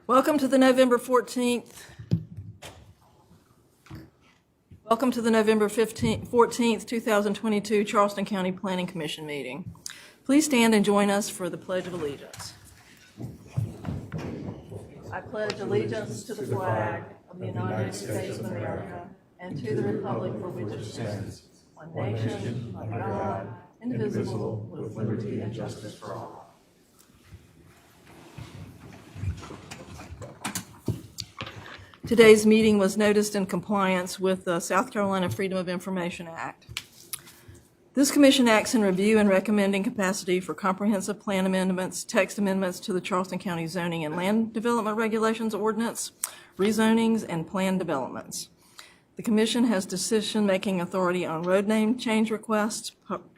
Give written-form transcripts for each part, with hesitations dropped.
Welcome to the November 14th. Welcome to the November 14th, 2022 Charleston County Planning Commission meeting. Please stand and join us for the Pledge of Allegiance. I pledge allegiance to the flag of the United States of America and to the republic for which it stands, one nation, under God, indivisible, with liberty and justice for all. Today's meeting was noticed in compliance with the South Carolina Freedom of Information Act. This commission acts in review and recommending capacity for comprehensive plan amendments, text amendments to the Charleston County Zoning and Land Development Regulations Ordinance, rezonings, and plan developments. The commission has decision-making authority on road name change requests,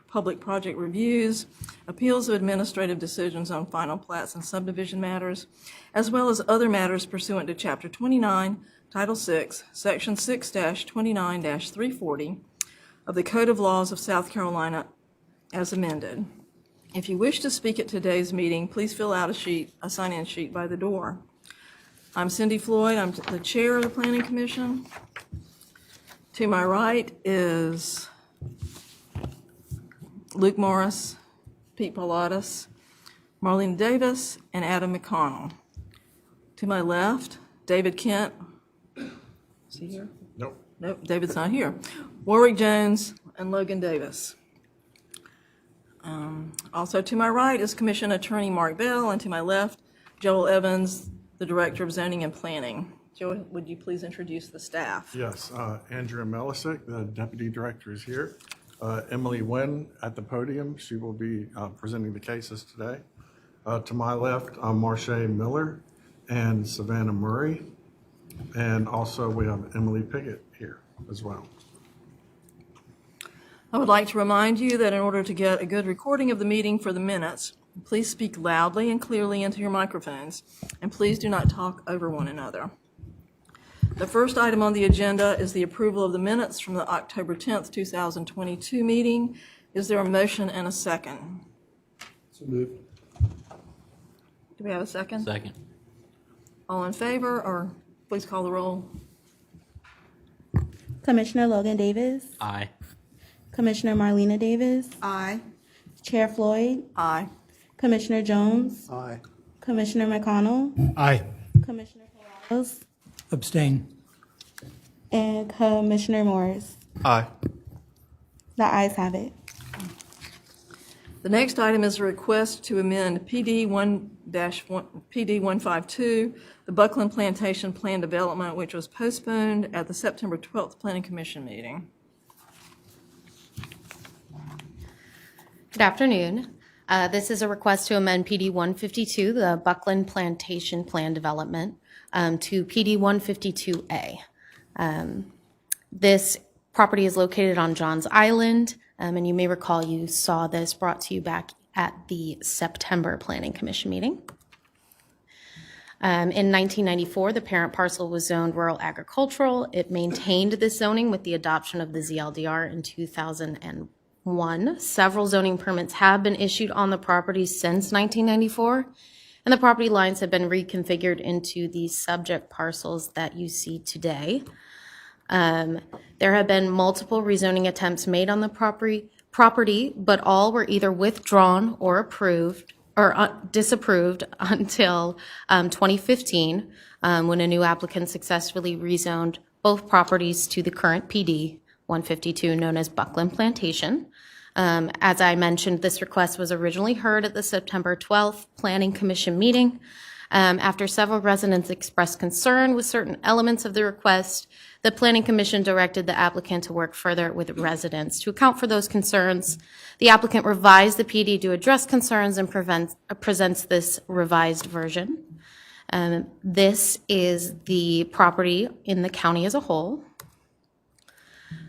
public project reviews, appeals of administrative decisions on final plats and subdivision matters, as well as other matters pursuant to Chapter 29, Title 6, Section 6-29-340 of the Code of Laws of South Carolina as amended. If you wish to speak at today's meeting, please fill out a sign-in sheet by the door. I'm Cindy Floyd. I'm the chair of the Planning Commission. To my right is Luke Morris, Pete Pilatus, Marlene Davis, and Adam McConnell. To my left, David Kent. Is he here? Nope. Nope, David's not here. Warwick Jones and Logan Davis. Also to my right is Commission Attorney Mark Bell, and to my left, Joel Evans, the Director of Zoning and Planning. Joel, would you please introduce the staff? Yes, Andrea Melisick, the Deputy Director, is here. Emily Nguyen at the podium. She will be presenting the cases today. To my left, Marche Miller and Savannah Murray. And also we have Emily Piggott here as well. I would like to remind you that in order to get a good recording of the meeting for the minutes, please speak loudly and clearly into your microphones, and please do not talk over one another. The first item on the agenda is the approval of the minutes from the October 10th, 2022 meeting. Is there a motion and a second? So moved. Do we have a second? Second. All in favor, or please call the roll. Commissioner Logan Davis. Aye. Commissioner Marlena Davis. Aye. Chair Floyd. Aye. Commissioner Jones. Aye. Commissioner McConnell. Aye. Commissioner Pilatus. Abstain. And Commissioner Morris. Aye. The ayes have it. The next item is a request to amend PD 152, the Buckland Plantation Plan Development, which was postponed at the September 12th Planning Commission meeting. Good afternoon. This is a request to amend PD 152, the Buckland Plantation Plan Development, to PD 152A. This property is located on Johns Island, and you may recall you saw this brought to you back at the September Planning Commission meeting. In 1994, the parent parcel was zoned rural agricultural. It maintained this zoning with the adoption of the ZLDR in 2001. Several zoning permits have been issued on the property since 1994, and the property lines have been reconfigured into the subject parcels that you see today. There have been multiple rezoning attempts made on the property, but all were either withdrawn or approved or disapproved until 2015, when a new applicant successfully rezoned both properties to the current PD 152, known as Buckland Plantation. As I mentioned, this request was originally heard at the September 12th Planning Commission meeting. After several residents expressed concern with certain elements of the request, the Planning Commission directed the applicant to work further with residents to account for those concerns. The applicant revised the PD to address concerns and presents this revised version. This is the property in the county as a whole.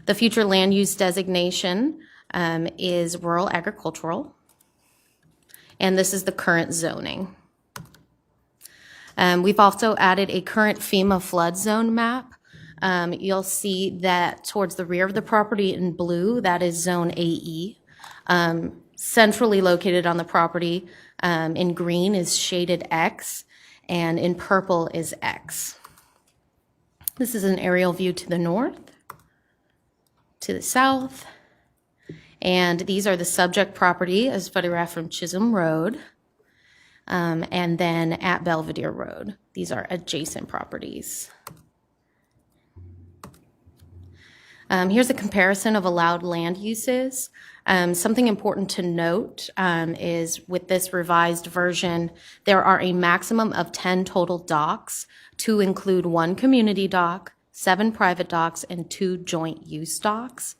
The future land use designation is rural agricultural, and this is the current zoning. We've also added a current FEMA flood zone map. You'll see that towards the rear of the property in blue, that is zone AE. Centrally located on the property in green is shaded X, and in purple is X. This is an aerial view to the north, to the south, and these are the subject property as photographed from Chisholm Road, and then at Belvedere Road. These are adjacent properties. Here's a comparison of allowed land uses. Something important to note is with this revised version, there are a maximum of 10 total docks to include 1 community dock, 7 private docks, and 2 joint use docks.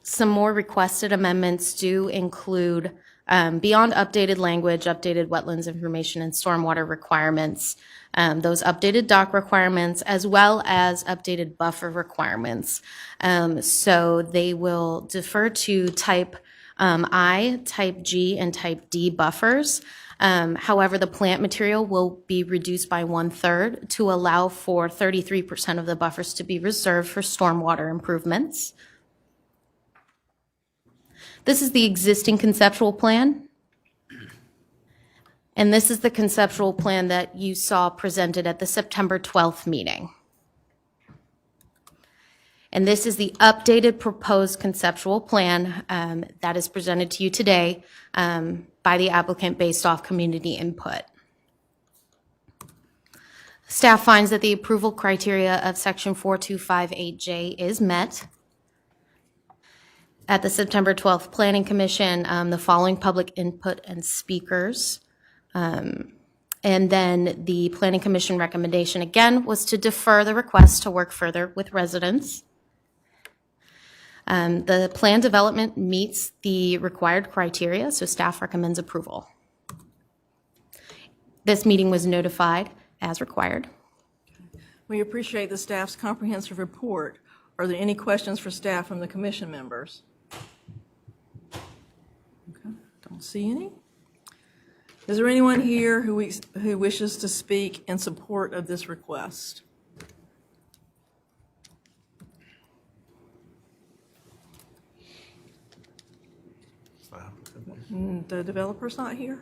Some more requested amendments do include, beyond updated language, updated wetlands information and stormwater requirements, those updated dock requirements, as well as updated buffer requirements. So they will defer to type I, type G, and type D buffers. However, the plant material will be reduced by 1/3 to allow for 33% of the buffers to be reserved for stormwater improvements. This is the existing conceptual plan. And this is the conceptual plan that you saw presented at the September 12th meeting. And this is the updated proposed conceptual plan that is presented to you today by the applicant based off community input. Staff finds that the approval criteria of section 4258J is met. At the September 12th Planning Commission, the following public input and speakers. And then the Planning Commission recommendation, again, was to defer the request to work further with residents. The plan development meets the required criteria, so staff recommends approval. This meeting was notified as required. We appreciate the staff's comprehensive report. Are there any questions for staff from the commission members? Okay, don't see any. Is there anyone here who wishes to speak in support of this request? The developer's not here?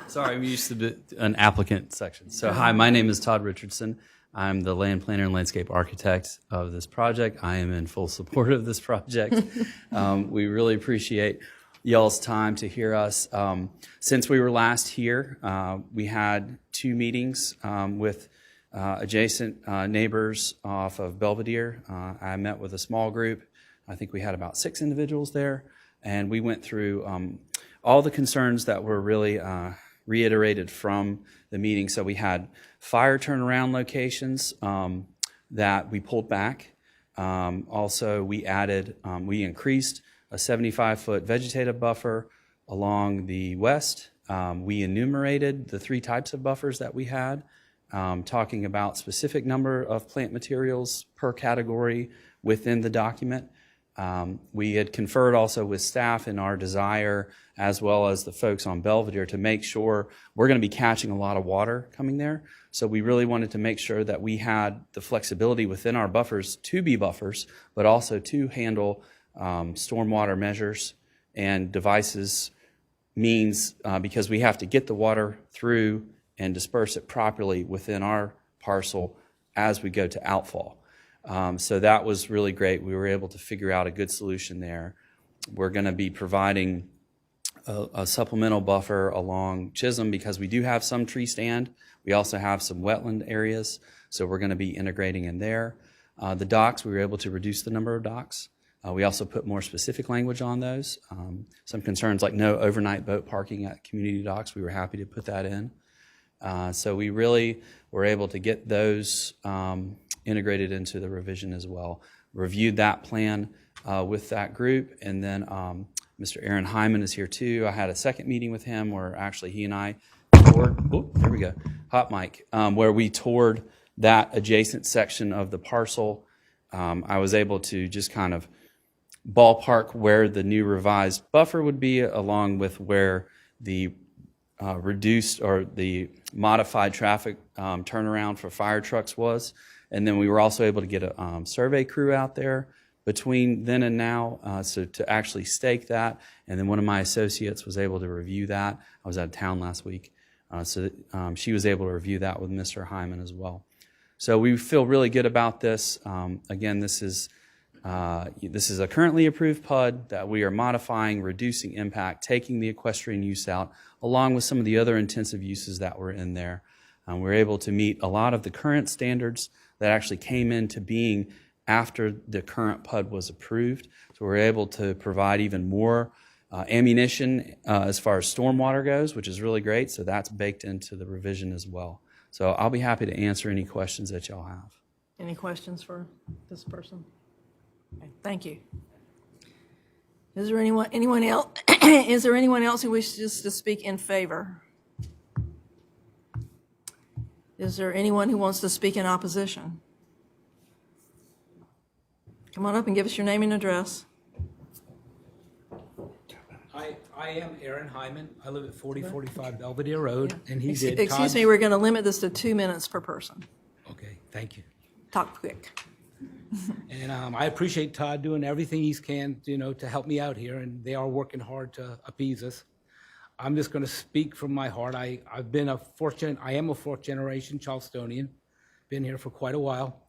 Sorry, we used to be an applicant section. So hi, my name is Todd Richardson. I'm the land planner and landscape architect of this project. I am in full support of this project. We really appreciate y'all's time to hear us. Since we were last here, we had 2 meetings with adjacent neighbors off of Belvedere. I met with a small group. I think we had about 6 individuals there, and we went through all the concerns that were really reiterated from the meeting. So we had fire turnaround locations that we pulled back. Also, we increased a 75-foot vegetative buffer along the west. We enumerated the 3 types of buffers that we had, talking about specific number of plant materials per category within the document. We had conferred also with staff in our desire, as well as the folks on Belvedere, to make sure we're going to be catching a lot of water coming there. So we really wanted to make sure that we had the flexibility within our buffers to be buffers, but also to handle stormwater measures and devices means because we have to get the water through and disperse it properly within our parcel as we go to outfall. So that was really great. We were able to figure out a good solution there. We're going to be providing a supplemental buffer along Chisholm because we do have some tree stand. We also have some wetland areas, so we're going to be integrating in there. The docks, we were able to reduce the number of docks. We also put more specific language on those. Some concerns like no overnight boat parking at community docks, we were happy to put that in. So we really were able to get those integrated into the revision as well. Reviewed that plan with that group, and then Mr. Aaron Hyman is here too. I had a second meeting with him where actually he and I toured, there we go, hot mic, where we toured that adjacent section of the parcel. I was able to just kind of ballpark where the new revised buffer would be, along with where the reduced or the modified traffic turnaround for fire trucks was. And then we were also able to get a survey crew out there between then and now, so to actually stake that. And then one of my associates was able to review that. I was out of town last week, she was able to review that with Mr. Hyman as well. So we feel really good about this. Again, this is a currently approved PUD that we are modifying, reducing impact, taking the equestrian use out, along with some of the other intensive uses that were in there. We're able to meet a lot of the current standards that actually came into being after the current PUD was approved. So we're able to provide even more ammunition as far as stormwater goes, which is really great. So that's baked into the revision as well. So I'll be happy to answer any questions that y'all have. Any questions for this person? Okay, thank you. Is there anyone else? Is there anyone else who wishes to speak in favor? Is there anyone who wants to speak in opposition? Come on up and give us your name and address. I am Aaron Hyman. I live at 4045 Belvedere Road, and he did. Excuse me, we're going to limit this to 2 minutes per person. Okay, thank you. Talk quick. And I appreciate Todd doing everything he can, to help me out here, and they are working hard to appease us. I'm just going to speak from my heart. I am a fourth generation Charlestonian, been here for quite a while.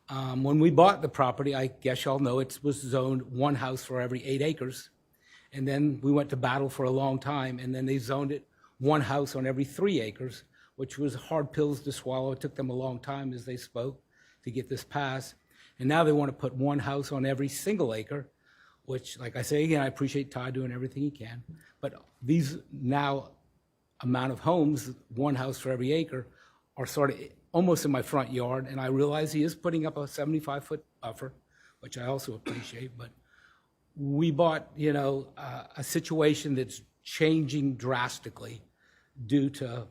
When we bought the property, I guess y'all know it was zoned one house for every 8 acres. And then we went to battle for a long time, and then they zoned it one house on every 3 acres, which was hard pills to swallow. It took them a long time, as they spoke, to get this passed. And now they want to put one house on every single acre, which, like I say again, I appreciate Todd doing everything he can. But these now amount of homes, one house for every acre, are sort of almost in my front yard. And I realize he is putting up a 75-foot buffer, which I also appreciate. But we bought, a situation that's changing drastically due to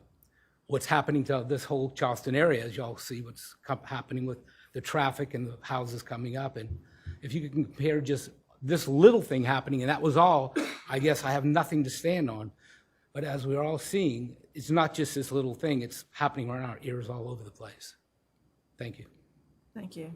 what's happening to this whole Charleston area, as y'all see what's happening with the traffic and the houses coming up. And if you can compare just this little thing happening, and that was all, I guess I have nothing to stand on. But as we're all seeing, it's not just this little thing, it's happening around our ears all over the place. Thank you. Thank you.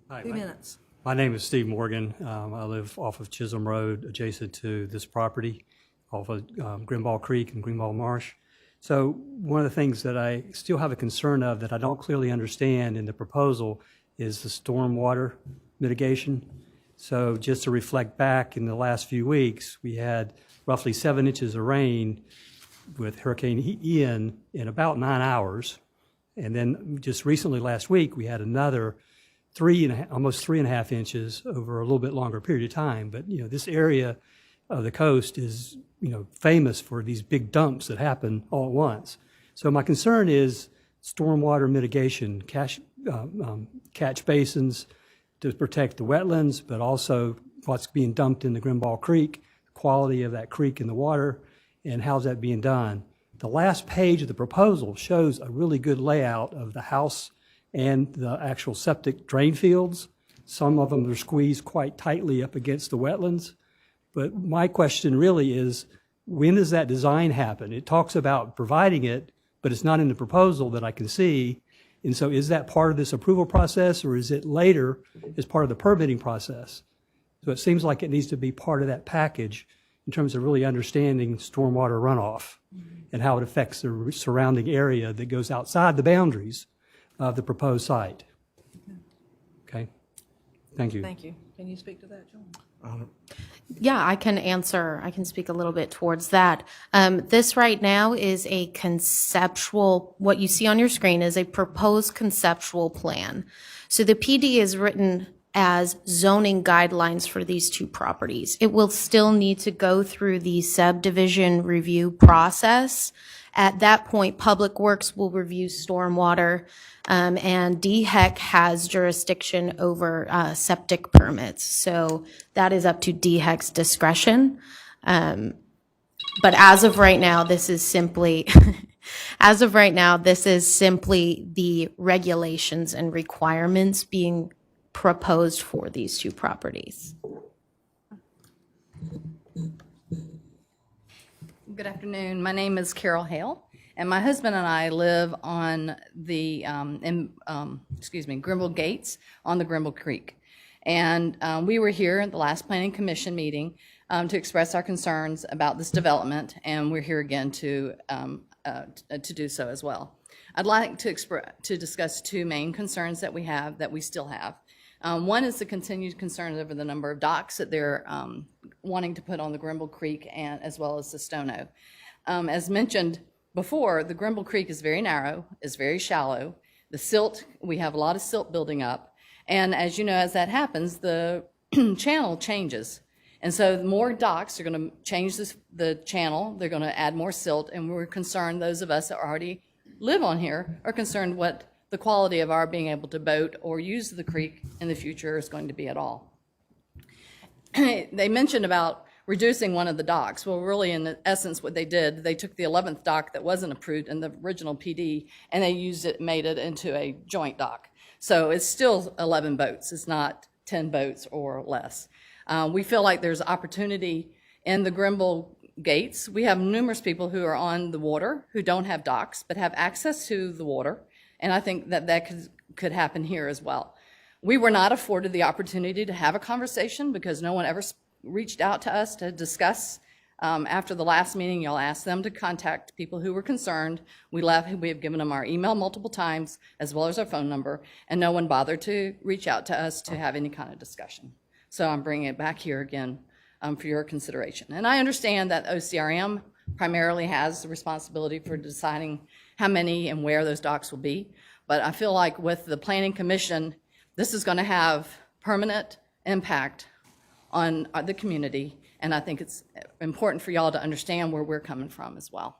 Hi, 2 minutes. my name is Steve Morgan. I live off of Chisholm Road, adjacent to this property, off of Greenball Creek and Greenball Marsh. So one of the things that I still have a concern of that I don't clearly understand in the proposal is the stormwater mitigation. So just to reflect back, in the last few weeks, we had roughly 7 inches of rain with Hurricane Ian in about 9 hours. And then just recently last week, we had another almost 3.5 inches over a little bit longer period of time. But, this area of the coast is, famous for these big dumps that happen all at once. So my concern is stormwater mitigation, catch basins to protect the wetlands, but also what's being dumped in the Greenball Creek, the quality of that creek in the water, and how's that being done. The last page of the proposal shows a really good layout of the house and the actual septic drain fields. Some of them are squeezed quite tightly up against the wetlands. But my question really is, when does that design happen? It talks about providing it, but it's not in the proposal that I can see. And so is that part of this approval process, or is it later as part of the permitting process? So it seems like it needs to be part of that package in terms of really understanding stormwater runoff and how it affects the surrounding area that goes outside the boundaries of the proposed site. Okay, thank you. Thank you. Can you speak to that, John? Yeah, I can speak a little bit towards that. This right now is a conceptual, what you see on your screen is a proposed conceptual plan. So the PD is written as zoning guidelines for these two properties. It will still need to go through the subdivision review process. At that point, Public Works will review stormwater, and DHEC has jurisdiction over septic permits. So that is up to DHEC's discretion. But as of right now, this is simply, the regulations and requirements being proposed for these two properties. Good afternoon. My name is Carol Hale, And my husband and I live on the, Grimble Gates on the Grimble Creek. And we were here at the last Planning Commission meeting to express our concerns about this development, and we're here again to do so as well. I'd like to discuss two main concerns that we still have. One is the continued concern over the number of docks that they're wanting to put on the Grimble Creek and as well as the Stono. As mentioned before, the Grimble Creek is very narrow, is very shallow. The silt, we have a lot of silt building up. And as you know, as that happens, the channel changes. And so more docks are going to change the channel. They're going to add more silt. And we're concerned, those of us that already live on here are concerned what the quality of our being able to boat or use the creek in the future is going to be at all. They mentioned about reducing one of the docks. Well, really, in essence, what they did, they took the 11th dock that wasn't approved in the original PD, and they made it into a joint dock. So it's still 11 boats. It's not 10 boats or less. We feel like there's opportunity in the Grimble Gates. We have numerous people who are on the water who don't have docks but have access to the water, and I think that could happen here as well. We were not afforded the opportunity to have a conversation because no one ever reached out to us to discuss. After the last meeting, y'all asked them to contact people who were concerned. We have given them our email multiple times as well as our phone number, and no one bothered to reach out to us to have any kind of discussion. So I'm bringing it back here again for your consideration. And I understand that OCRM primarily has the responsibility for deciding how many and where those docks will be, but I feel like with the Planning Commission, this is going to have permanent impact on the community, and I think it's important for y'all to understand where we're coming from as well.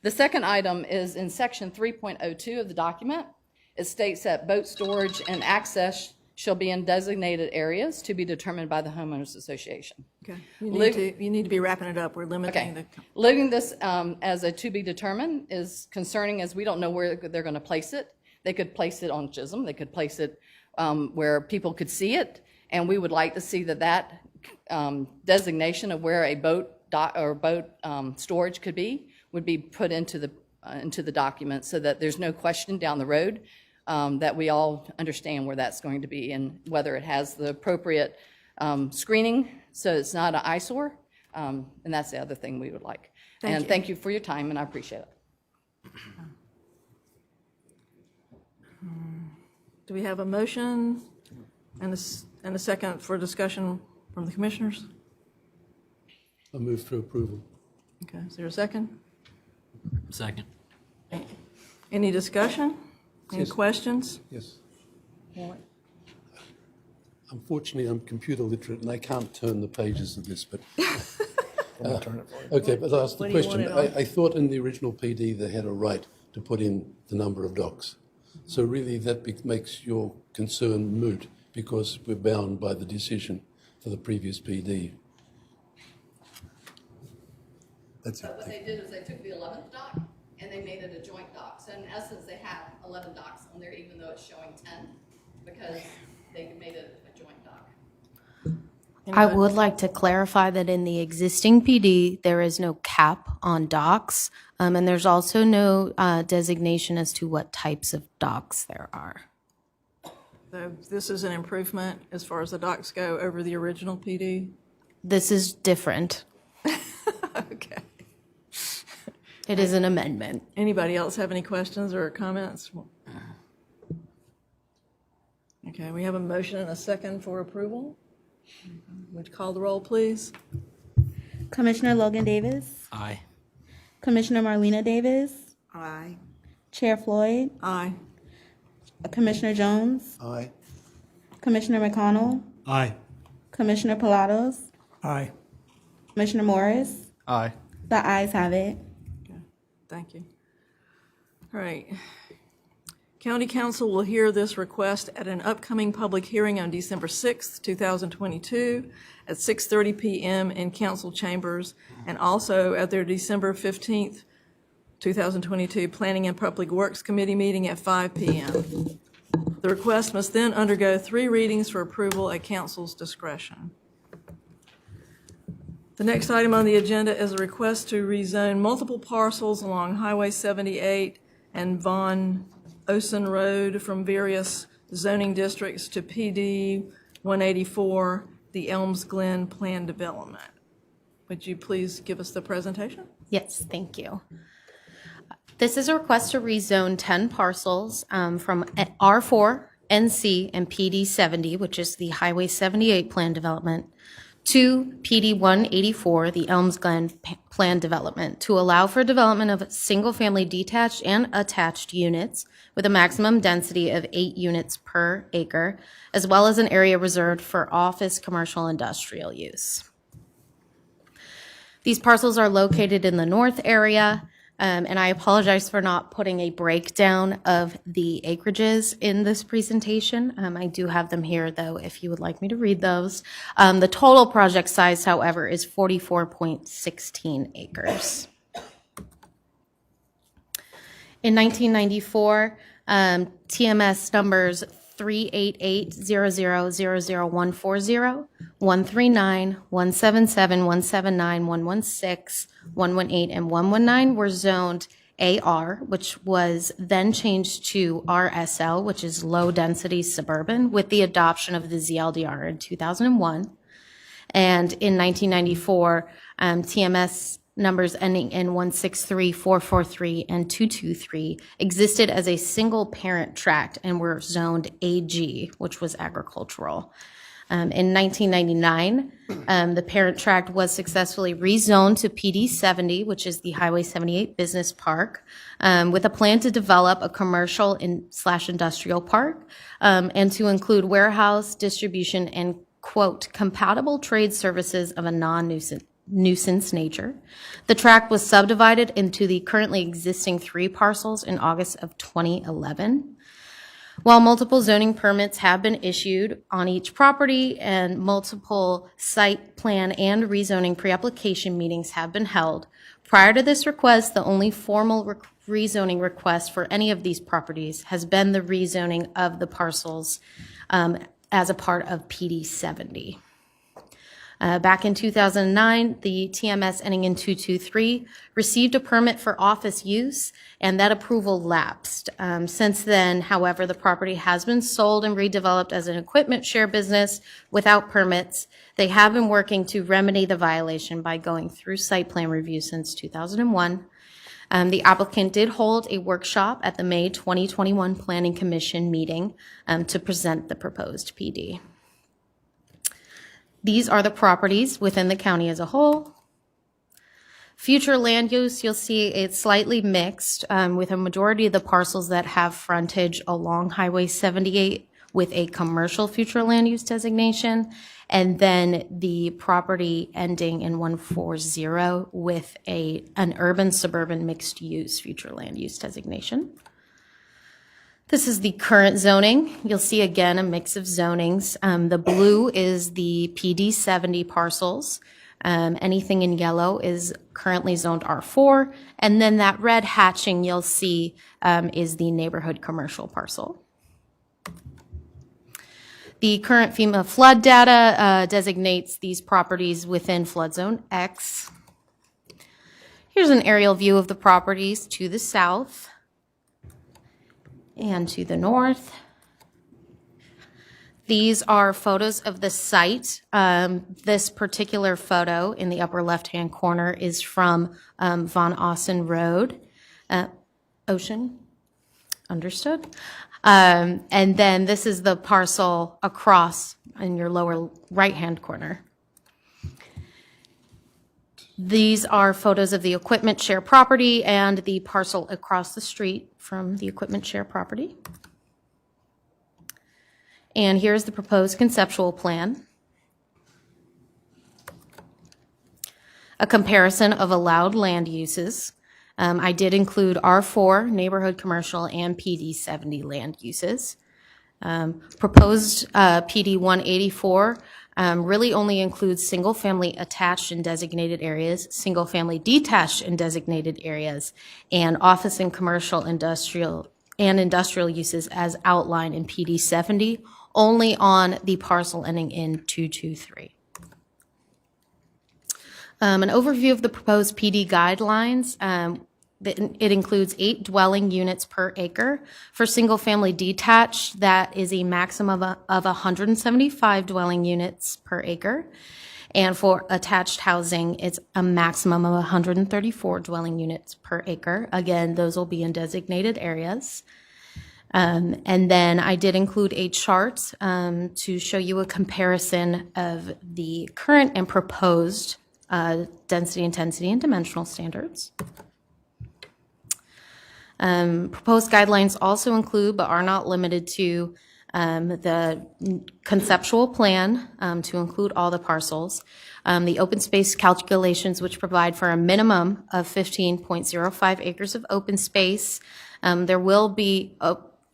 The second item is in section 3.02 of the document. It states that boat storage and access shall be in designated areas to be determined by the homeowners association. Okay. You need to be wrapping it up. We're limiting the. Leaving this as a to be determined is concerning, as we don't know where they're going to place it. They could place it on Chisholm. They could place it where people could see it, and we would like to see that designation of where a boat storage could be would be put into the document so that there's no question down the road that we all understand where that's going to be and whether it has the appropriate screening so it's not an eyesore. And that's the other thing we would like. Thank you for your time, and I appreciate it. Do we have a motion and a second for discussion from the commissioners? I move for approval. Okay, is there a second? Second. Any discussion? Any Yes. questions? Yes. Unfortunately, I'm computer literate and I can't turn the pages of this, but. Okay, but I'll ask the What do you question. want it on? I thought in the original PD they had a right to put in the number of docks. So really that makes your concern moot because we're bound by the decision for the previous PD. That's it. But what they did is they took the 11th dock and they made it a joint dock. So in essence, they have 11 docks on there, even though it's showing 10, because they made it a joint dock. I would like to clarify that in the existing PD, there is no cap on docks, and there's also no designation as to what types of docks there are. So this is an improvement as far as the docks go over the original PD? This is different. Okay. It is an amendment. Anybody else have any questions or comments? Okay, we have a motion and a second for approval. Would you call the roll, please? Commissioner Logan Davis, Aye. Commissioner Marlena Davis, Aye. Chair Floyd, Aye. Commissioner Jones, Aye. Commissioner McConnell, Aye. Commissioner Pilatos, Aye. Commissioner Morris. Aye. The ayes have it. Okay, thank you. All right. County Council will hear this request at an upcoming public hearing on December 6th, 2022 at 6:30 p.m. in council chambers, and also at their December 15th, 2022 Planning and Public Works Committee meeting at 5 p.m. The request must then undergo 3 readings for approval at council's discretion. The next item on the agenda is a request to rezone multiple parcels along Highway 78 and Von Osen Road from various zoning districts to PD 184, the Elms Glen Plan Development. Would you please give us the presentation? Yes, thank you. This is a request to rezone 10 parcels from R4, NC, and PD 70, which is the Highway 78 plan development, to PD 184, the Elms Glen plan development, to allow for development of single-family detached and attached units with a maximum density of 8 units per acre, as well as an area reserved for office, commercial, industrial use. These parcels are located in the north area, and I apologize for not putting a breakdown of the acreages in this presentation. I do have them here, though, if you would like me to read those. The total project size, however, is 44.16 acres. In 1994, TMS numbers 388-00-00140, 139, 177, 179, 116, 118, and 119 were zoned AR, which was then changed to RSL, which is low-density suburban, with the adoption of the ZLDR in 2001. And in 1994, TMS numbers ending in 163, 443, and 223 existed as a single parent tract and were zoned AG, which was agricultural. In 1999, the parent tract was successfully rezoned to PD 70, which is the Highway 78 Business Park, with a plan to develop a commercial / industrial park, and to include warehouse, distribution, and, quote, compatible trade services of a non-nuisance nature. The tract was subdivided into the currently existing 3 parcels in August of 2011. While multiple zoning permits have been issued on each property and multiple site plan and rezoning pre-application meetings have been held, prior to this request, the only formal rezoning request for any of these properties has been the rezoning of the parcels as a part of PD 70. Back in 2009, the TMS ending in 223 received a permit for office use, and that approval lapsed. Since then, however, the property has been sold and redeveloped as an equipment share business without permits. They have been working to remedy the violation by going through site plan review since 2001. The applicant did hold a workshop at the May 2021 Planning Commission meeting to present the proposed PD. These are the properties within the county as a whole. Future land use, you'll see it's slightly mixed, with a majority of the parcels that have frontage along Highway 78 with a commercial future land use designation, and then the property ending in 140 with an urban suburban mixed use future land use designation. This is the current zoning. You'll see again a mix of zonings. The blue is the PD 70 parcels. Anything in yellow is currently zoned R4. And then that red hatching you'll see is the neighborhood commercial parcel. The current FEMA flood data designates these properties within flood zone X. Here's an aerial view of the properties to the south and to the north. These are photos of the site. This particular photo in the upper left-hand corner is from Von Ossen Road. Ocean, understood. And then this is the parcel across in your lower right-hand corner. These are photos of the equipment share property and the parcel across the street from the equipment share property. And here's the proposed conceptual plan. A comparison of allowed land uses. I did include R4, neighborhood commercial, and PD 70 land uses. Proposed PD 184 really only includes single-family attached and designated areas, single-family detached and designated areas, and office and commercial industrial uses as outlined in PD 70, only on the parcel ending in 223. An overview of the proposed PD guidelines. It includes 8 dwelling units per acre. For single-family detached, that is a maximum of 175 dwelling units per acre. And for attached housing, it's a maximum of 134 dwelling units per acre. Again, those will be in designated areas. And then I did include a chart to show you a comparison of the current and proposed density, intensity, and dimensional standards. Proposed guidelines also include, but are not limited to, the conceptual plan to include all the parcels, the open space calculations, which provide for a minimum of 15.05 acres of open space. There will be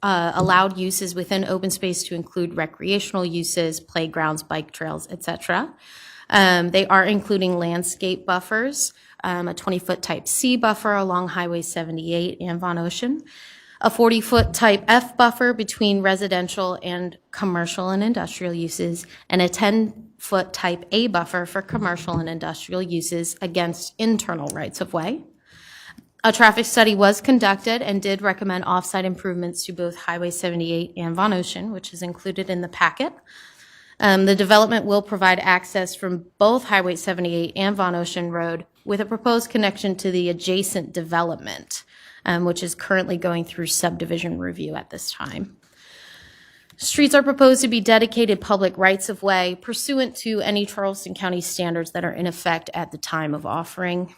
allowed uses within open space to include recreational uses, playgrounds, bike trails, etc. They are including landscape buffers, a 20-foot type C buffer along Highway 78 and Von Ocean, a 40-foot type F buffer between residential and commercial and industrial uses, and a 10-foot type A buffer for commercial and industrial uses against internal rights-of-way. A traffic study was conducted and did recommend off-site improvements to both Highway 78 and Von Ocean, which is included in the packet. The development will provide access from both Highway 78 and Von Ocean Road with a proposed connection to the adjacent development, which is currently going through subdivision review at this time. Streets are proposed to be dedicated public rights-of-way pursuant to any Charleston County standards that are in effect at the time of offering.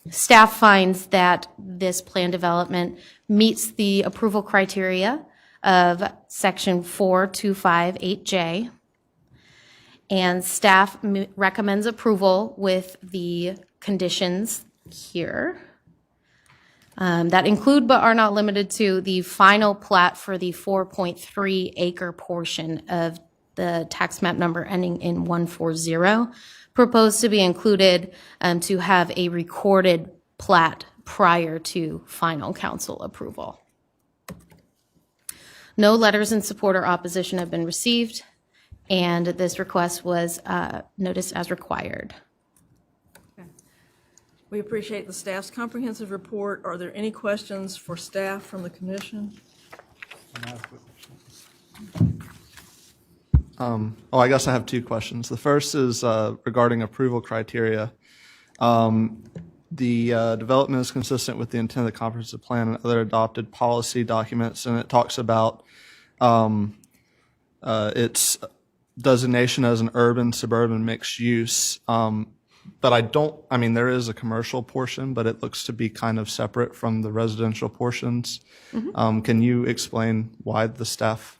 Staff finds that this plan development meets the approval criteria of Section 4258J, and staff recommends approval with the conditions here that include but are not limited to the final plat for the 4.3 acre portion of the tax map number ending in 140, proposed to be included to have a recorded plat prior to final council approval. No letters in support or opposition have been received, and this request was noticed as required. We appreciate the staff's comprehensive report. Are there any questions for staff from the commission? I guess I have 2 questions. The first is regarding approval criteria. The development is consistent with the intent of the comprehensive plan and other adopted policy documents, and it talks about its designation as an urban suburban mixed use. But there is a commercial portion, but it looks to be kind of separate from the residential portions. Mm-hmm. Can you explain why the staff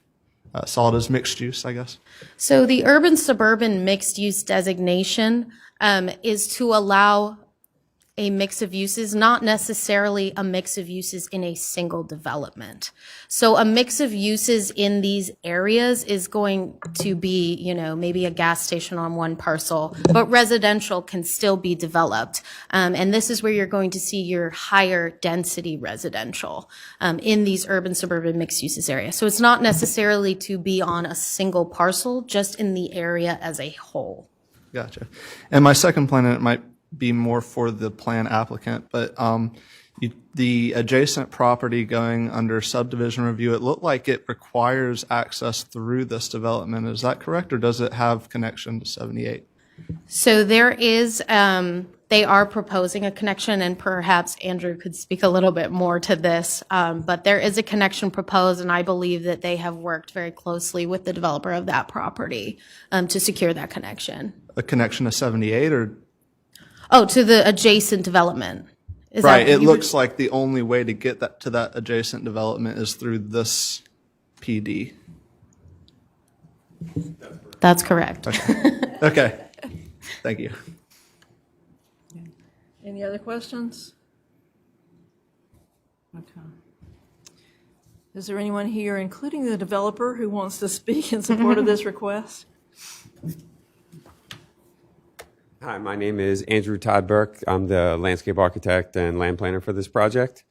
saw it as mixed use, I guess? So the urban suburban mixed use designation is to allow a mix of uses, not necessarily a mix of uses in a single development. So a mix of uses in these areas is going to be, maybe a gas station on one parcel, but residential can still be developed. And this is where you're going to see your higher density residential in these urban suburban mixed uses areas. So it's not necessarily to be on a single parcel, just in the area as a whole. Gotcha. And my second point, and it might be more for the plan applicant, but the adjacent property going under subdivision review, it looked like it requires access through this development. Is that correct, or does it have connection to 78? So there is, they are proposing a connection, and perhaps Andrew could speak a little bit more to this, but there is a connection proposed, and I believe that they have worked very closely with the developer of that property to secure that connection. A connection to 78, or? Oh, to the adjacent development. Is right. That it looks like the only way to get that to that adjacent development is through this PD. That's correct. Okay. Okay. Thank you. Any other questions? Okay. Is there anyone here, including the developer, who wants to speak in support of this request? Hi, my name is Andrew Todd Burke. I'm the landscape architect and land planner for this project.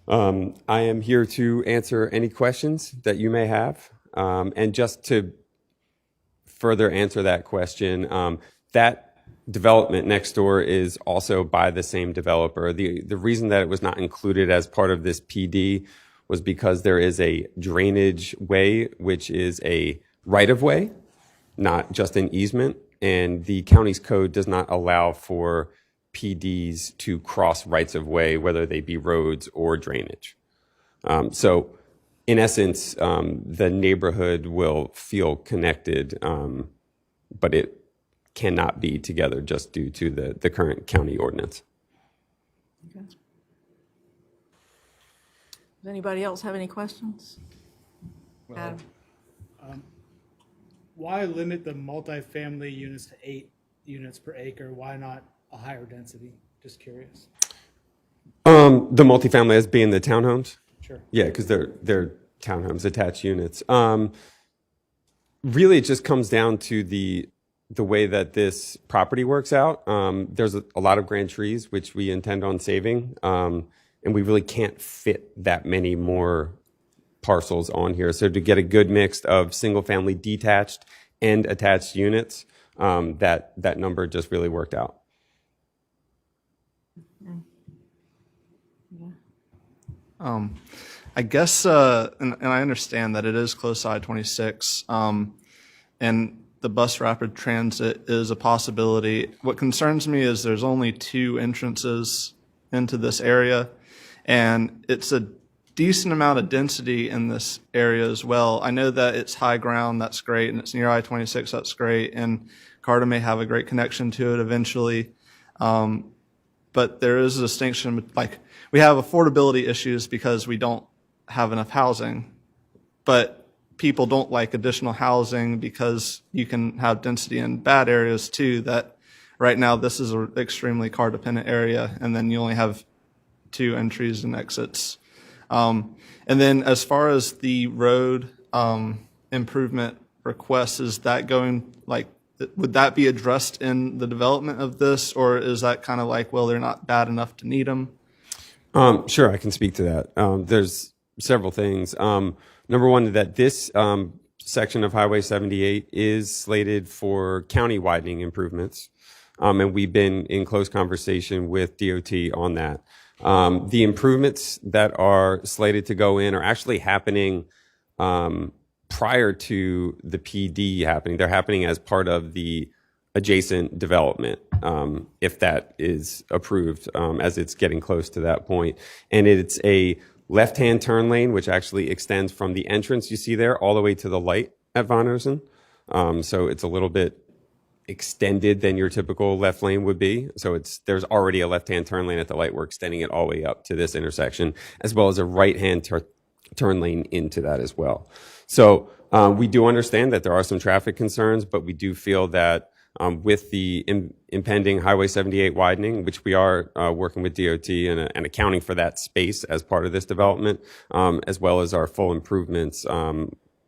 I am here to answer any questions that you may have. And just to further answer that question, that development next door is also by the same developer. The reason that it was not included as part of this PD was because there is a drainage way, which is a right-of-way, not just an easement, and the county's code does not allow for PDs to cross rights-of-way, whether they be roads or drainage. So in essence, the neighborhood will feel connected, but it cannot be together just due to the current county ordinance. Okay. Does anybody else have any questions? Adam? Why limit the multifamily units to 8 units per acre? Why not a higher density? Just curious. The multifamily as being the townhomes? Sure. Yeah, because they're townhomes, attached units. Really, it just comes down to the way that this property works out. There's a lot of grand trees, which we intend on saving, and we really can't fit that many more parcels on here. So to get a good mix of single-family detached and attached units, that number just really worked out. I guess, and I understand that it is close to I-26, and the bus rapid transit is a possibility. What concerns me is there's only 2 entrances into this area, and it's a decent amount of density in this area as well. I know that it's high ground, that's great, and it's near I-26, that's great, and Carter may have a great connection to it eventually. But there is a distinction, like we have affordability issues because we don't have enough housing, but people don't like additional housing because you can have density in bad areas too. That right now this is an extremely car dependent area, and then you only have 2 entries and exits. And then as far as the road improvement requests, is that going, like, would that be addressed in the development of this, or is that kind of like, well, they're not bad enough to need them? Sure, I can speak to that. There's several things. Number one, that this section of Highway 78 is slated for county widening improvements, and we've been in close conversation with DOT on that. The improvements that are slated to go in are actually happening prior to the PD happening. They're happening as part of the adjacent development, if that is approved, as it's getting close to that point. And it's a left-hand turn lane, which actually extends from the entrance you see there all the way to the light at Von Osen. So it's a little bit extended than your typical left lane would be. So there's already a left-hand turn lane at the light. We're extending it all the way up to this intersection, as well as a right-hand turn lane into that as well. So we do understand that there are some traffic concerns, but we do feel that with the impending Highway 78 widening, which we are working with DOT and accounting for that space as part of this development, as well as our full improvements,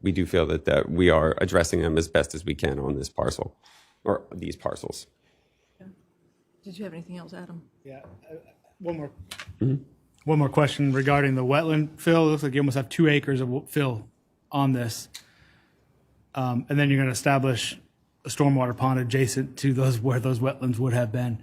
we do feel that we are addressing them as best as we can on this parcel, or these parcels. Did you have anything else, Adam? Yeah. One more question regarding the wetland fill. It looks like you almost have 2 acres of fill on this. And then you're going to establish a stormwater pond adjacent to where those wetlands would have been.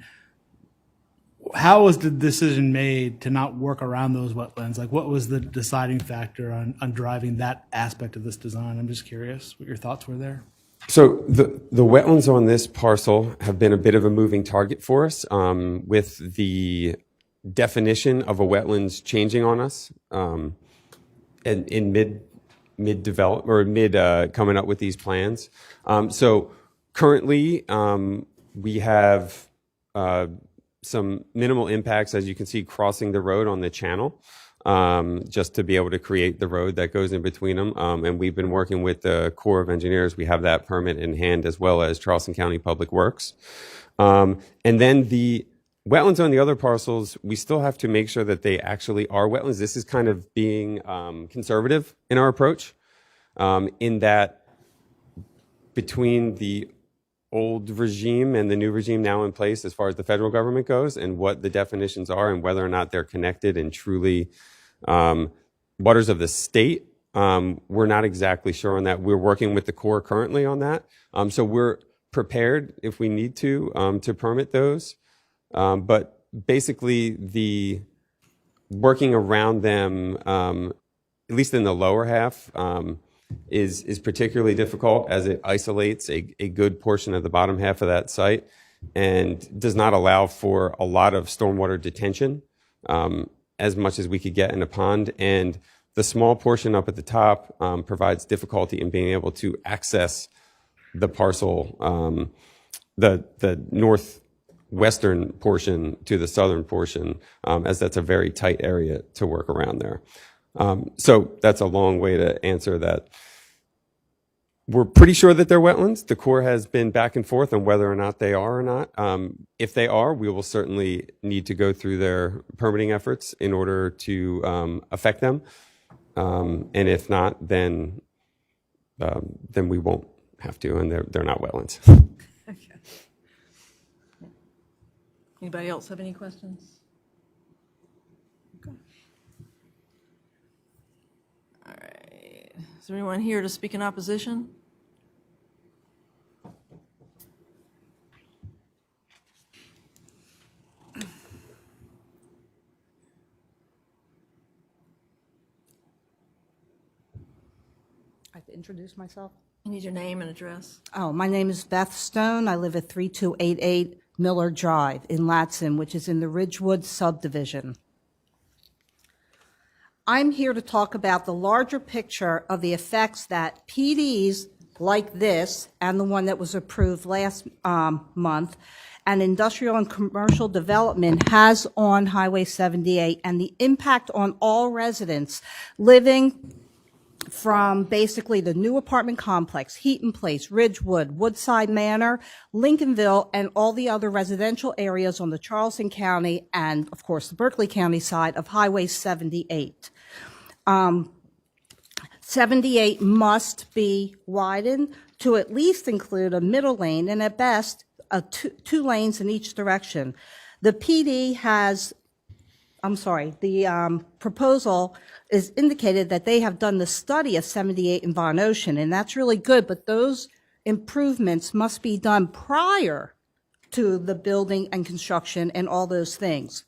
How was the decision made to not work around those wetlands? Like, what was the deciding factor on driving that aspect of this design? I'm just curious what your thoughts were there. So the wetlands on this parcel have been a bit of a moving target for us, with the definition of a wetlands changing on us, and in mid develop or mid coming up with these plans. So currently we have some minimal impacts, as you can see, crossing the road on the channel, just to be able to create the road that goes in between them. And we've been working with the Corps of Engineers. We have that permit in hand, as well as Charleston County Public Works. And then the wetlands on the other parcels, we still have to make sure that they actually are wetlands. This is kind of being conservative in our approach, in that between the old regime and the new regime now in place, as far as the federal government goes, and what the definitions are and whether or not they're connected and truly waters of the state, we're not exactly sure on that. We're working with the Corps currently on that. So we're prepared if we need to permit those. But basically, the working around them, at least in the lower half, is particularly difficult as it isolates a good portion of the bottom half of that site and does not allow for a lot of stormwater detention, as much as we could get in a pond. And the small portion up at the top provides difficulty in being able to access the parcel, the northwestern portion to the southern portion, as that's a very tight area to work around there. So that's a long way to answer that. We're pretty sure that they're wetlands. The Corps has been back and forth on whether or not they are or not. If they are, we will certainly need to go through their permitting efforts in order to affect them. And if not, then we won't have to, and they're not wetlands. Okay. Anybody else have any questions? Okay. All right. Is there anyone here to speak in opposition? I have to introduce myself. I need your name and address. Oh, my name is Beth Stone. I live at 3288 Miller Drive in Latson, which is in the Ridgewood subdivision. I'm here to talk about the larger picture of the effects that PDs like this and the one that was approved last month and industrial and commercial development has on Highway 78 and the impact on all residents living from basically the new apartment complex, Heaton Place, Ridgewood, Woodside Manor, Lincolnville, and all the other residential areas on the Charleston County and, of course, the Berkeley County side of Highway 78. 78 must be widened to at least include a middle lane and at best two lanes in each direction. The PD has, the proposal is indicated that they have done the study of 78 in Von Ocean, and that's really good, but those improvements must be done prior to the building and construction and all those things.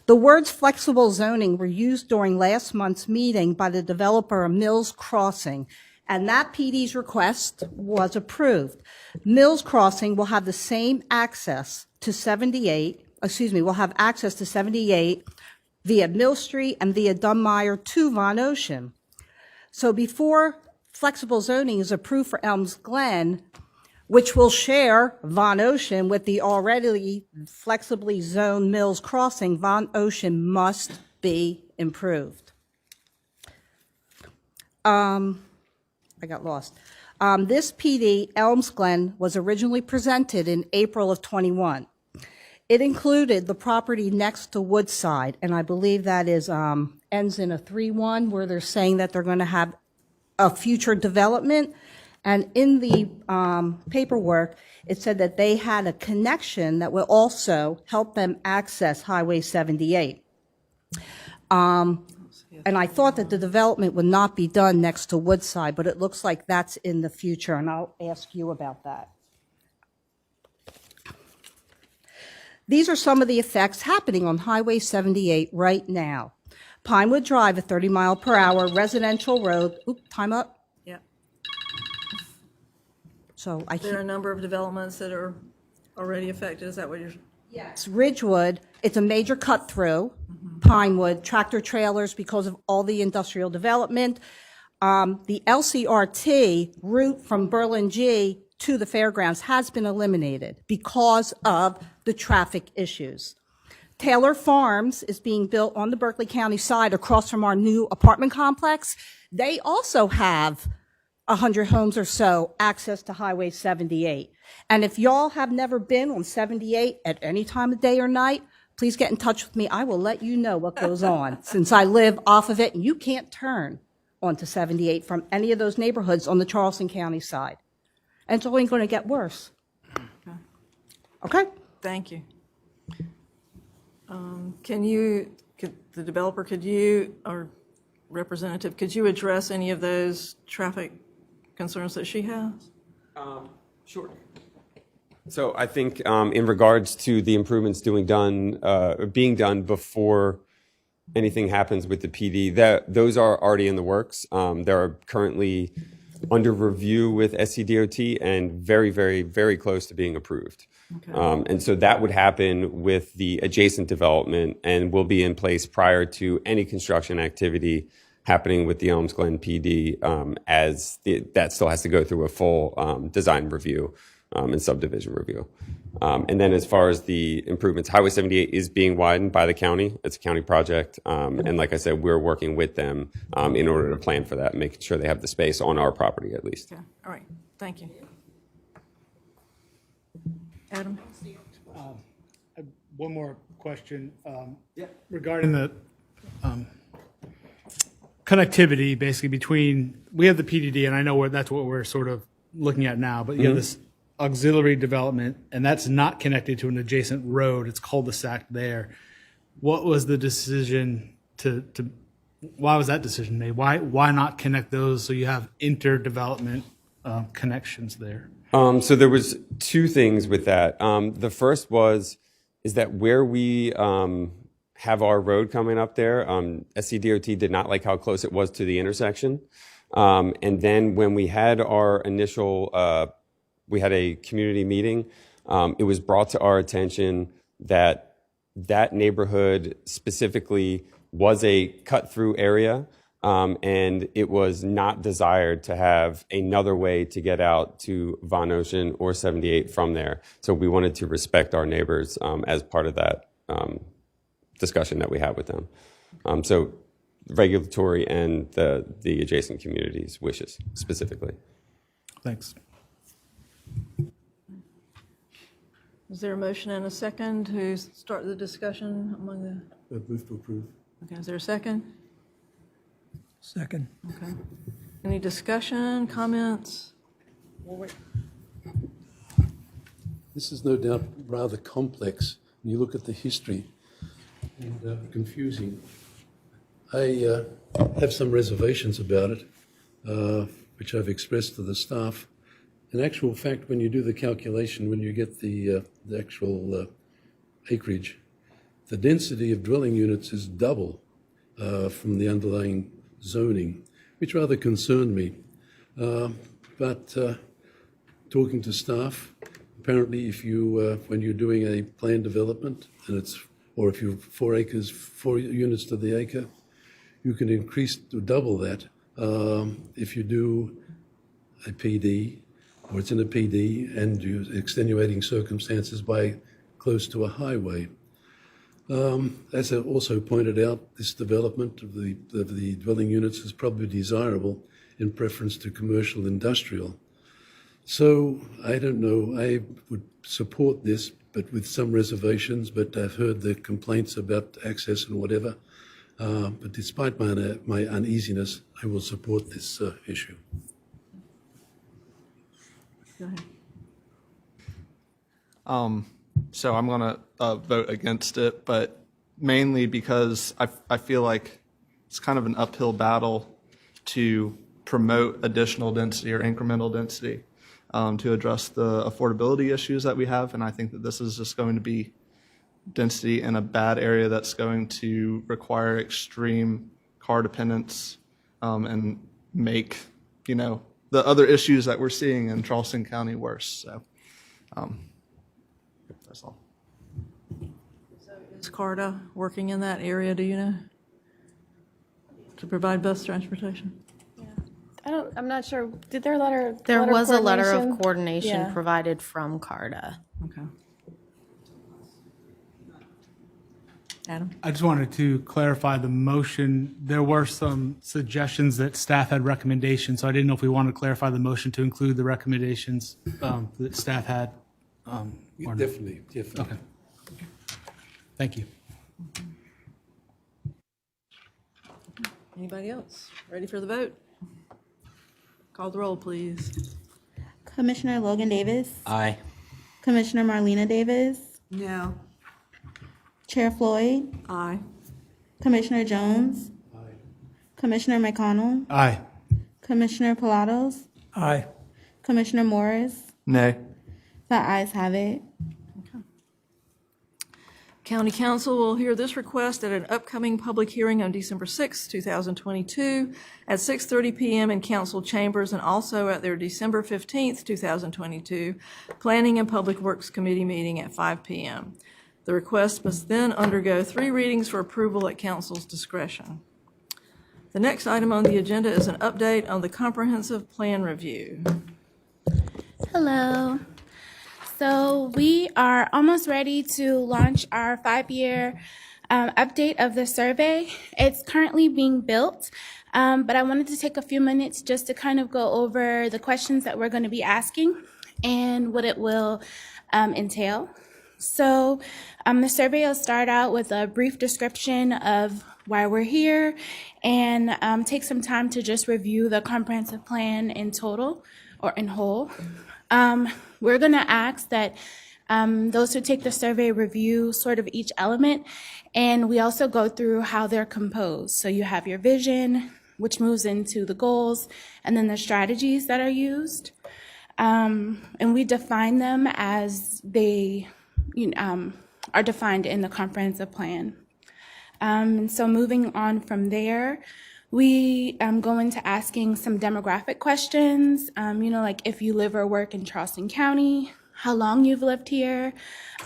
The words flexible zoning were used during last month's meeting by the developer of Mills Crossing, and that PD's request was approved. Mills Crossing will have the same access to 78, will have access to 78 via Mill Street and via Dunmire to Von Ocean. So before flexible zoning is approved for Elms Glen, which will share Von Ocean with the already flexibly zoned Mills Crossing, Von Ocean must be improved. I got lost. This PD, Elms Glen, was originally presented in April of 21. It included the property next to Woodside, and I believe that is ends in a 3-1, where they're saying that they're going to have a future development. And in the paperwork, it said that they had a connection that will also help them access Highway 78. And I thought that the development would not be done next to Woodside, but it looks like that's in the future, and I'll ask you about that. These are some of the effects happening on Highway 78 right now. Pinewood Drive, a 30-mile-per-hour residential road. Oop, time up. Yeah. So There are a number of developments that are already affected. Is that what you're? Yes. Ridgewood, it's a major cut through. Pinewood, tractor trailers because of all the industrial development. The LCRT route from Berlin G to the fairgrounds has been eliminated because of the traffic issues. Taylor Farms is being built on the Berkeley County side across from our new apartment complex. They also have 100 homes or so access to Highway 78. And if y'all have never been on 78 at any time of day or night, please get in touch with me. I will let you know what goes on since I live off of it and you can't turn onto 78 from any of those neighborhoods on the Charleston County side. And it's only going to get worse. Okay? Thank you. The developer, or representative, could you address any of those traffic concerns that she has? Sure. So I think in regards to the improvements being done before anything happens with the PD, those are already in the works. They're currently under review with SCDOT and very, very, very close to being approved. And so that would happen with the adjacent development and will be in place prior to any construction activity happening with the Elms Glen PD, as that still has to go through a full design review and subdivision review. And then as far as the improvements, Highway 78 is being widened by the county. It's a county project. And like I said, we're working with them in order to plan for that, making sure they have the space on our property at least. Okay, all right, thank you. Adam? One more question regarding the connectivity, basically between, we have the PDD, and I know that's what we're sort of looking at now, but you have this auxiliary development, and that's not connected to an adjacent road. It's cul-de-sac there. What was the decision why was that decision made? Why not connect those so you have interdevelopment connections there? So there was two things with that. The first is that where we have our road coming up there, SCDOT did not like how close it was to the intersection. And then when we had our initial, we had a community meeting, it was brought to our attention that that neighborhood specifically was a cut-through area. And it was not desired to have another way to get out to Von Ocean or 78 from there. So we wanted to respect our neighbors as part of that discussion that we had with them. So regulatory and the adjacent communities' wishes specifically. Thanks. Is there a motion and a second to start the discussion among the? Move to approve. Okay, is there a second? Second. Okay. Any discussion, comments? This is no doubt rather complex when you look at the history and confusing. I have some reservations about it, which I've expressed to the staff. In actual fact, when you do the calculation, when you get the actual acreage, the density of dwelling units is double from the underlying zoning, which rather concerned me. But talking to staff, apparently if you, when you're doing a planned development, and or if you're 4 acres, 4 units to the acre, you can increase to double that if you do a PD, or it's in a PD, and you're extenuating circumstances by close to a highway. As I also pointed out, this development of the dwelling units is probably desirable in preference to commercial industrial. So I don't know, I would support this, but with some reservations, but I've heard the complaints about access and whatever. But despite my uneasiness, I will support this issue. Go ahead. So I'm going to vote against it, but mainly because I feel like it's kind of an uphill battle to promote additional density or incremental density to address the affordability issues that we have. And I think that this is just going to be density in a bad area that's going to require extreme car dependence and make, the other issues that we're seeing in Charleston County worse. So that's all. Is CARTA working in that area, do you know? To provide bus transportation? I'm not sure. Did their letter? There was a letter of coordination? coordination Yeah. provided from CARTA. Okay. Adam? I just wanted to clarify the motion. There were some suggestions that staff had recommendations, so I didn't know if we wanted to clarify the motion to include the recommendations that staff had. Or not. Definitely. Okay. Thank you. Anybody else? Ready for the vote? Call the roll, please. Commissioner Logan Davis, Aye. Commissioner Marlena Davis, No. Chair Floyd, Aye. Commissioner Jones, Commissioner McConnell, Aye. Commissioner Pilatos, Aye. Commissioner Morris, Nay. The ayes have it. County Council will hear this request at an upcoming public hearing on December 6, 2022, at 6:30 p.m. in council chambers, and also at their December 15, 2022, Planning and Public Works Committee meeting at 5 p.m. The request must then undergo 3 readings for approval at council's discretion. The next item on the agenda is an update on the comprehensive plan review. Hello. So we are almost ready to launch our 5-year update of the survey. It's currently being built, but I wanted to take a few minutes just to kind of go over the questions that we're going to be asking and what it will entail. So the survey will start out with a brief description of why we're here and take some time to just review the comprehensive plan in total or in whole. We're going to ask that those who take the survey review sort of each element, and we also go through how they're composed. So you have your vision, which moves into the goals, and then the strategies that are used. And we define them as they are defined in the comprehensive plan. And so moving on from there, we go into asking some demographic questions, like if you live or work in Charleston County, how long you've lived here,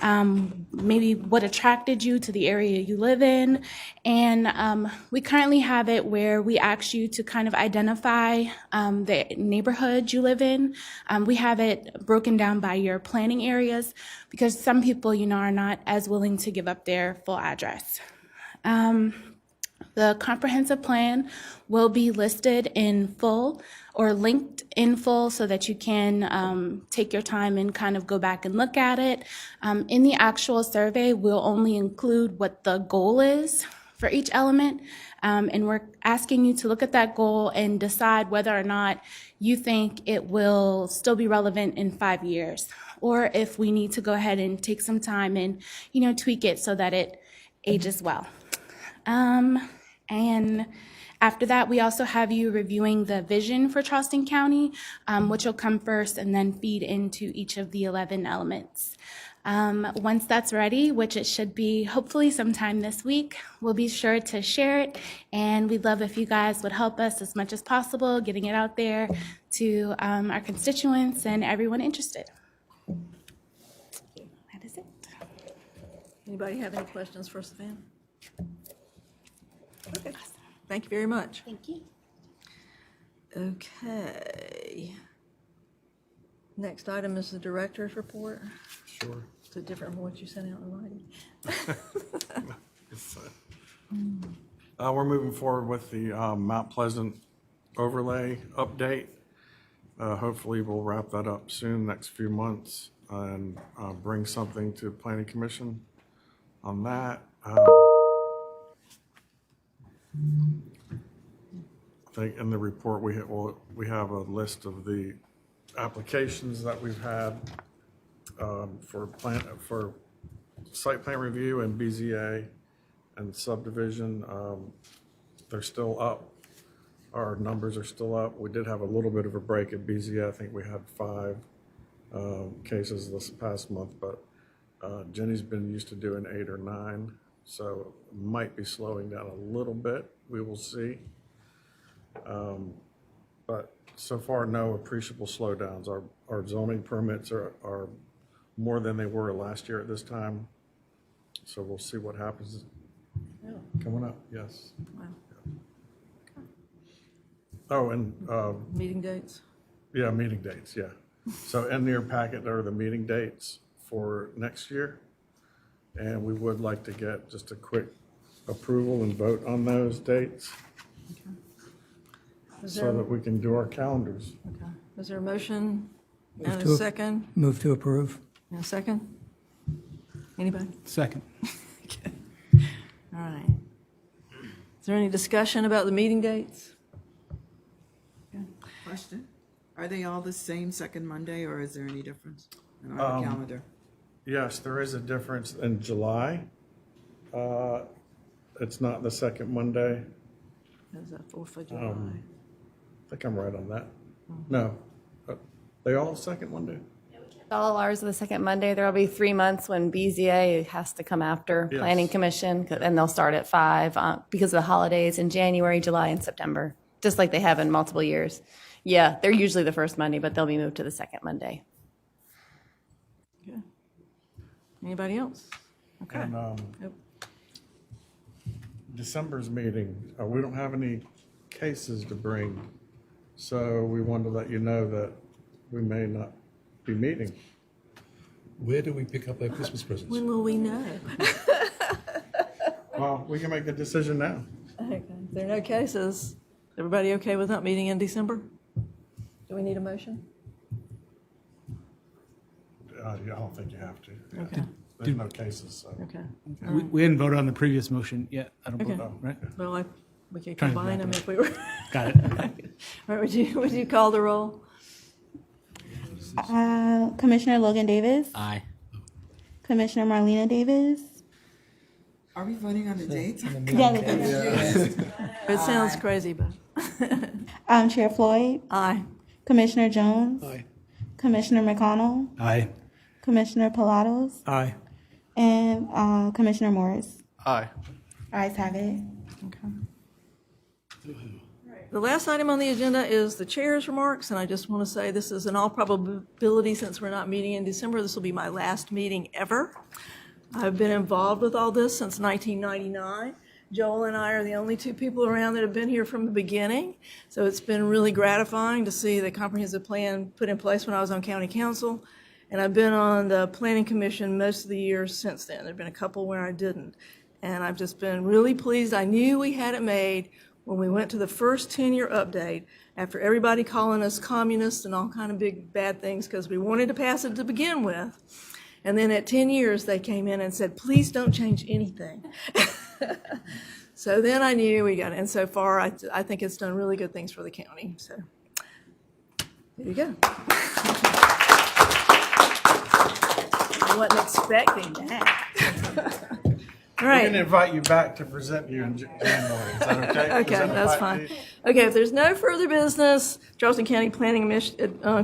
maybe what attracted you to the area you live in. And we currently have it where we ask you to kind of identify the neighborhood you live in. We have it broken down by your planning areas because some people, are not as willing to give up their full address. The comprehensive plan will be listed in full or linked in full so that you can take your time and kind of go back and look at it. In the actual survey, we'll only include what the goal is for each element, and we're asking you to look at that goal and decide whether or not you think it will still be relevant in 5 years, or if we need to go ahead and take some time and, tweak it so that it ages well. And after that, we also have you reviewing the vision for Charleston County, which will come first and then feed into each of the 11 elements. Once that's ready, which it should be hopefully sometime this week, we'll be sure to share it. And we'd love if you guys would help us as much as possible getting it out there to our constituents and everyone interested. That is it. Anybody have any questions for Savannah? Okay, thank you very much. Thank you. Okay. Next item is the director's report. Sure. It's different from what you sent out in writing. We're moving forward with the Mount Pleasant overlay update. Hopefully, we'll wrap that up soon, next few months, and bring something to Planning Commission on that. I think in the report we have a list of the applications that we've had for site plan review and BZA and subdivision. They're still up. Our numbers are still up. We did have a little bit of a break at BZA. I think we had 5 cases this past month, but Jenny's been used to doing 8 or 9. So it might be slowing down a little bit. We will see. But so far, no appreciable slowdowns. Our zoning permits are more than they were last year at this time. So we'll see what happens. Yeah. Coming up, yes. Wow. Yeah. Oh, and Meeting dates? yeah, meeting dates, yeah. So in your packet are the meeting dates for next year. And we would like to get just a quick approval and vote on those dates so that we can do our calendars. Okay. Is there a motion and a second? Move to approve. And a second? Anybody? Second. Okay. All right. Is there any discussion about the meeting dates? Question, are they all the same second Monday, or is there any difference in our calendar? Yes, there is a difference in July. It's not the second Monday. Is that 4th of July? I think I'm right on that. No. They all second Monday? All ours are the second Monday. There'll be 3 months when BZA has to come after Yes. Planning Commission, and they'll start at 5 because of the holidays in January, July, and September, just like they have in multiple years. Yeah, they're usually the first Monday, but they'll be moved to the second Monday. Okay. Anybody else? Okay. And Yep. December's meeting, we don't have any cases to bring, so we wanted to let you know that we may not be meeting. Where do we pick up our Christmas presents? When will we know? Well, we can make a decision now. Okay. If there are no cases, everybody okay with not meeting in December? Do we need a motion? Yeah, I don't think you have to. Okay. There's no cases, so. Okay. We hadn't voted on the previous motion yet. I don't Okay. believe, right? Well, we could Trying to combine wrap them it if we were. Got it. All right, would you call the roll? Commissioner Logan Davis, Aye. Commissioner Marlena Davis. Are we voting on the dates? Yeah, the dates. It sounds crazy, but. Chair Floyd, Aye. Commissioner Jones, Aye. Commissioner McConnell, Aye. Commissioner Pilatos, Aye. and Commissioner Morris. Aye. Ayes have it. The last item on the agenda is the chair's remarks, and I just want to say this is in all probability, since we're not meeting in December, this will be my last meeting ever. I've been involved with all this since 1999. Joel and I are the only two people around that have been here from the beginning, so it's been really gratifying to see the comprehensive plan put in place when I was on county council, and I've been on the planning commission most of the years since then. There have been a couple where I didn't, and I've just been really pleased. I knew we had it made when we went to the first 10-year update, after everybody calling us communists and all kind of big bad things because we wanted to pass it to begin with. And then at 10 years, they came in and said, please don't change anything. So then I knew we got it. And so far, I think it's done really good things for the county. So there you go. I wasn't expecting that. All We're right. going to invite you back to present you in January. Is that okay? Okay, Is that that's invite fine. you? Okay, if there's no further business, Charleston County Planning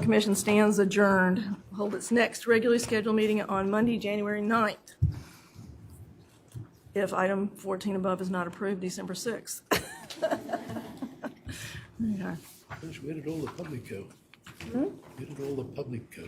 Commission stands adjourned. Hold its next regularly scheduled meeting on Monday, January 9th. If item 14 above is not approved, December 6th. Okay. Gosh, where did all the public go? Where did all the public go?